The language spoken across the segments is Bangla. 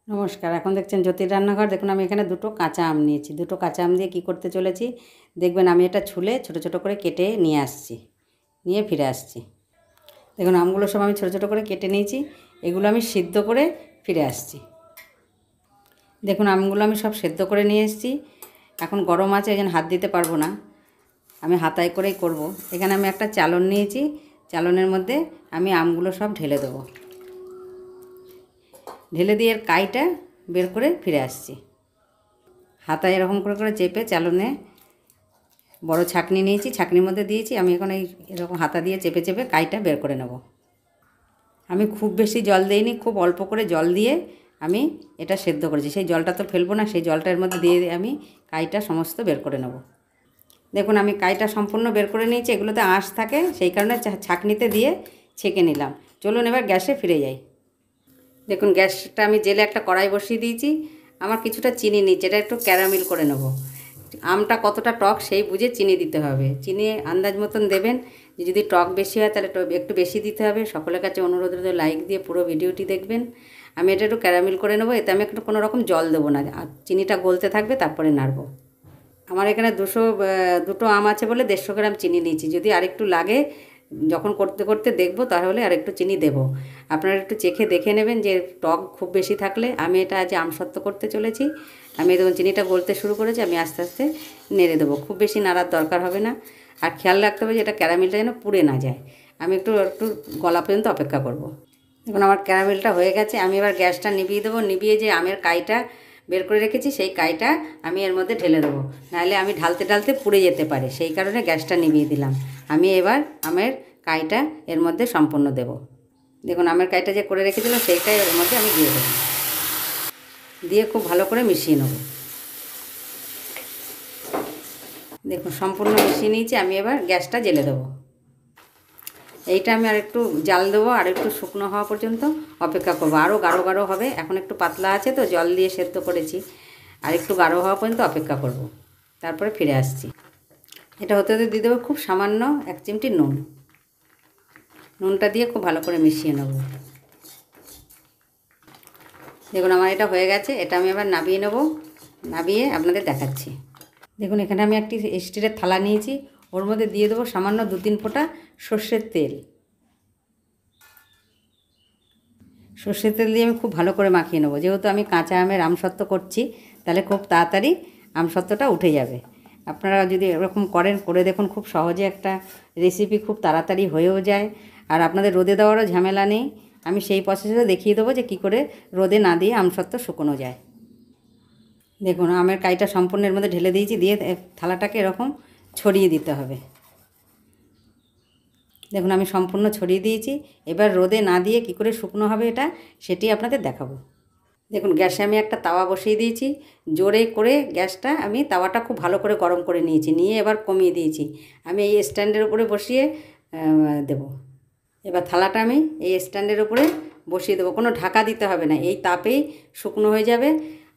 নমস্কার। এখন দেখছেন জ্যোতির রান্নাঘর। দেখুন আমি এখানে দুটো কাঁচা আম নিয়েছি। দুটো কাঁচা আম দিয়ে কী করতে চলেছি দেখবেন। আমি এটা ছুলে ছোটো ছোটো করে কেটে নিয়ে আসছি, নিয়ে ফিরে আসছি। দেখুন আমগুলো সব আমি ছোটো ছোটো করে কেটে নিয়েছি। এগুলো আমি সিদ্ধ করে ফিরে আসছি। দেখুন আমগুলো আমি সব সেদ্ধ করে নিয়ে এসেছি। এখন গরম আছে, এই জন্য হাত দিতে পারবো না, আমি হাতায় করেই করব। এখানে আমি একটা চালন নিয়েছি, চালনের মধ্যে আমি আমগুলো সব ঢেলে দেবো। ঢেলে দিয়ে এর কাইটা বের করে ফিরে আসছি। হাতায় এরকম করে করে চেপে চালনে বড় ছাঁকনি নিয়েছি, ছাঁকনির মধ্যে দিয়েছি। আমি এখন এরকম হাতা দিয়ে চেপে চেপে কাইটা বের করে নেব। আমি খুব বেশি জল দিইনি, খুব অল্প করে জল দিয়ে আমি এটা সেদ্ধ করেছি। সেই জলটা তো ফেলবো না, সেই জলটার মধ্যে দিয়ে আমি কাইটা সমস্ত বের করে নেব। দেখুন আমি কাইটা সম্পূর্ণ বের করে নিয়েছি। এগুলোতে আঁশ থাকে, সেই কারণে ছাঁকনিতে দিয়ে ছেঁকে নিলাম। চলুন এবার গ্যাসে ফিরে যাই। দেখুন গ্যাসটা আমি জেলে একটা কড়াই বসিয়ে দিয়েছি। আমার কিছুটা চিনি নিচ্ছি, এটা একটু ক্যারামেল করে নেব। আমটা কতটা টক সেই বুঝে চিনি দিতে হবে। চিনি আন্দাজ মতন দেবেন। যদি টক বেশি হয় তাহলে একটু বেশি দিতে হবে। সকলের কাছে অনুরোধ রইল লাইক দিয়ে পুরো ভিডিওটি দেখবেন। আমি এটা একটু ক্যারামেল করে নেবো। এতে আমি একটু কোনো রকম জল দেবো না, আর চিনিটা গলতে থাকবে, তারপরে নাড়বো। আমার এখানে দুটো আম আছে বলে 150 গ্রাম চিনি নিয়েছি। যদি আরেকটু লাগে, যখন করতে করতে দেখবো, তাহলে আর একটু চিনি দেবো। আপনারা একটু চেখে দেখে নেবেন যে টক খুব বেশি থাকলে। আমি এটা আজ আমসত্ত্ব করতে চলেছি। আমি দেখুন চিনিটা গলতে শুরু করেছি, আমি আস্তে আস্তে নেড়ে দেবো। খুব বেশি নাড়ার দরকার হবে না। আর খেয়াল রাখতে হবে যে এটা ক্যারামেলটা যেন পুড়ে না যায়। আমি একটু গলা পর্যন্ত অপেক্ষা করব। দেখুন আমার ক্যারামেলটা হয়ে গেছে। আমি এবার গ্যাসটা নিভিয়ে দেবো। নিভিয়ে যে আমের কাইটা বের করে রেখেছি সেই কাইটা আমি এর মধ্যে ঢেলে দেবো, নাহলে আমি ঢালতে ঢালতে পুড়ে যেতে পারে, সেই কারণে গ্যাসটা নিভিয়ে দিলাম। আমি এবার আমের কাইটা এর মধ্যে সম্পূর্ণ দেব। দেখুন আমের কাইটা যে করে রেখেছিলাম সেইটাই এর মধ্যে আমি দিয়ে দেবো। দিয়ে খুব ভালো করে মিশিয়ে নেব। দেখুন সম্পূর্ণ মিশিয়ে নিয়েছি। আমি এবার গ্যাসটা জ্বেলে দেবো। এইটা আমি আর একটু জাল দেবো, আর একটু শুকনো হওয়া পর্যন্ত অপেক্ষা করবো। আরও গাঢ় গাঢ় হবে। এখন একটু পাতলা আছে তো, জল দিয়ে সেদ্ধ করেছি। আর একটু গাঢ় হওয়া পর্যন্ত অপেক্ষা করব, তারপরে ফিরে আসছি। এটা হতে হতে দিয়ে দেবো খুব সামান্য 1 চিমটি নুন। নুনটা দিয়ে খুব ভালো করে মিশিয়ে নেব। দেখুন আমার এটা হয়ে গেছে। এটা আমি এবার নামিয়ে নেব। নামিয়ে আপনাদের দেখাচ্ছি। দেখুন এখানে আমি একটি স্টিলের থালা নিয়েছি, ওর মধ্যে দিয়ে দেবো সামান্য 2-3 ফোঁটা সর্ষের তেল। সর্ষের তেল দিয়ে আমি খুব ভালো করে মাখিয়ে নেবো। যেহেতু আমি কাঁচা আমের আমসত্ত্ব করছি, তাহলে খুব তাড়াতাড়ি আমসত্ত্বটা উঠে যাবে। আপনারা যদি এরকম করে দেখুন, খুব সহজে একটা রেসিপি, খুব তাড়াতাড়ি হয়েও যায়। আর আপনাদের রোদে দেওয়ারও ঝামেলা নেই। আমি সেই প্রসেসে দেখিয়ে দেবো যে কী করে রোদে না দিয়ে আমসত্ত্ব শুকোনো যায়। দেখুন আমের কাইটা সম্পূর্ণ এর মধ্যে ঢেলে দিয়েছি। দিয়ে থালাটাকে এরকম ছড়িয়ে দিতে হবে। দেখুন আমি সম্পূর্ণ ছড়িয়ে দিয়েছি। এবার রোদে না দিয়ে কী করে শুকনো হবে এটা, সেটি আপনাদের দেখাবো। দেখুন গ্যাসে আমি একটা তাওয়া বসিয়ে দিয়েছি। জোরে করে গ্যাসটা আমি তাওয়াটা খুব ভালো করে গরম করে নিয়েছি, নিয়ে এবার কমিয়ে দিয়েছি। আমি এই স্ট্যান্ডের উপরে বসিয়ে দেব। এবার থালাটা আমি এই স্ট্যান্ডের উপরে বসিয়ে দেবো। কোনো ঢাকা দিতে হবে না, এই তাপেই শুকনো হয়ে যাবে।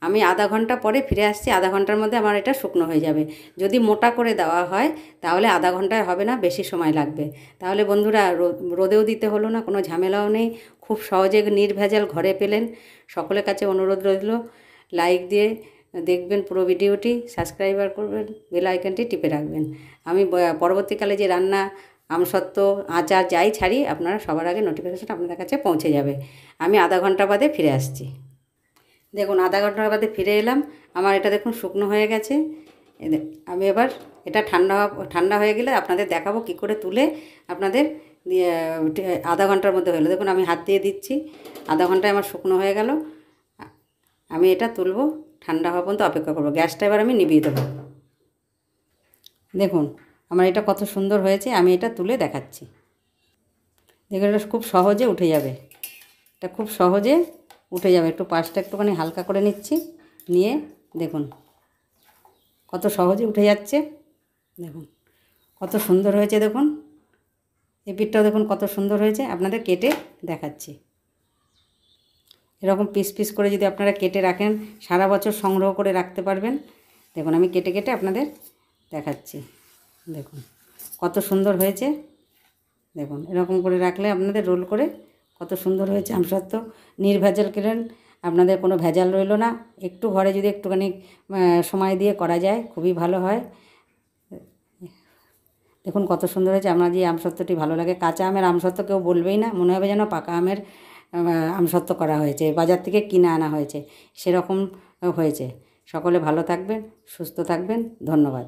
আমি আধা ঘন্টা পরে ফিরে আসছি। আধা ঘন্টার মধ্যে আমার এটা শুকনো হয়ে যাবে। যদি মোটা করে দেওয়া হয় তাহলে আধা ঘন্টায় হবে না, বেশি সময় লাগবে। তাহলে বন্ধুরা রোদেও দিতে হলো না, কোনো ঝামেলাও নেই। খুব সহজে নির্ভেজাল ঘরে পেলেন। সকলের কাছে অনুরোধ রইল লাইক দিয়ে দেখবেন পুরো ভিডিওটি, সাবস্ক্রাইবার করবেন, বেল আইকনটি টিপে রাখবেন। আমি পরবর্তীকালে যে রান্না, আমসত্ত্ব, আচার যাই ছাড়ি, আপনারা সবার আগে নোটিফিকেশন আপনাদের কাছে পৌঁছে যাবে। আমি আধা ঘন্টা বাদে ফিরে আসছি। দেখুন আধা ঘন্টা বাদে ফিরে এলাম। আমার এটা দেখুন শুকনো হয়ে গেছে। আমি এবার এটা ঠান্ডা হয়ে গেলে আপনাদের দেখাবো কী করে তুলে আপনাদের আধা ঘন্টার মধ্যে হলো। দেখুন আমি হাত দিয়ে দিচ্ছি, আধা ঘন্টায় আমার শুকনো হয়ে গেল। আমি এটা তুলবো, ঠান্ডা হওয়া পর্যন্ত অপেক্ষা করবো। গ্যাসটা এবার আমি নিভিয়ে দেবো। দেখুন আমার এটা কত সুন্দর হয়েছে। আমি এটা তুলে দেখাচ্ছি। দেখুন এটা খুব সহজে উঠে যাবে। এটা খুব সহজে উঠে যাবে। একটু পাশটা একটুখানি হালকা করে নিচ্ছি, নিয়ে দেখুন কত সহজে উঠে যাচ্ছে। দেখুন কত সুন্দর হয়েছে। দেখুন এই পিঠটাও দেখুন কত সুন্দর হয়েছে। আপনাদের কেটে দেখাচ্ছি। এরকম পিস পিস করে যদি আপনারা কেটে রাখেন, সারা বছর সংগ্রহ করে রাখতে পারবেন। দেখুন আমি কেটে কেটে আপনাদের দেখাচ্ছি। দেখুন কত সুন্দর হয়েছে। দেখুন এরকম করে রাখলে আপনাদের রোল করে কত সুন্দর হয়েছে। আমসত্ত্ব নির্ভেজাল কিনেন। আপনাদের কোনো ভেজাল রইলো না। একটু ঘরে যদি একটুখানি সময় দিয়ে করা যায় খুবই ভালো হয়। দেখুন কত সুন্দর হয়েছে। আপনার যে আমসত্ত্বটি ভালো লাগে, কাঁচা আমের আমসত্ত্ব কেউ বলবেই না, মনে হবে যেন পাকা আমের আমসত্ত্ব করা হয়েছে, বাজার থেকে কিনে আনা হয়েছে, সেরকম হয়েছে। সকলে ভালো থাকবেন, সুস্থ থাকবেন, ধন্যবাদ।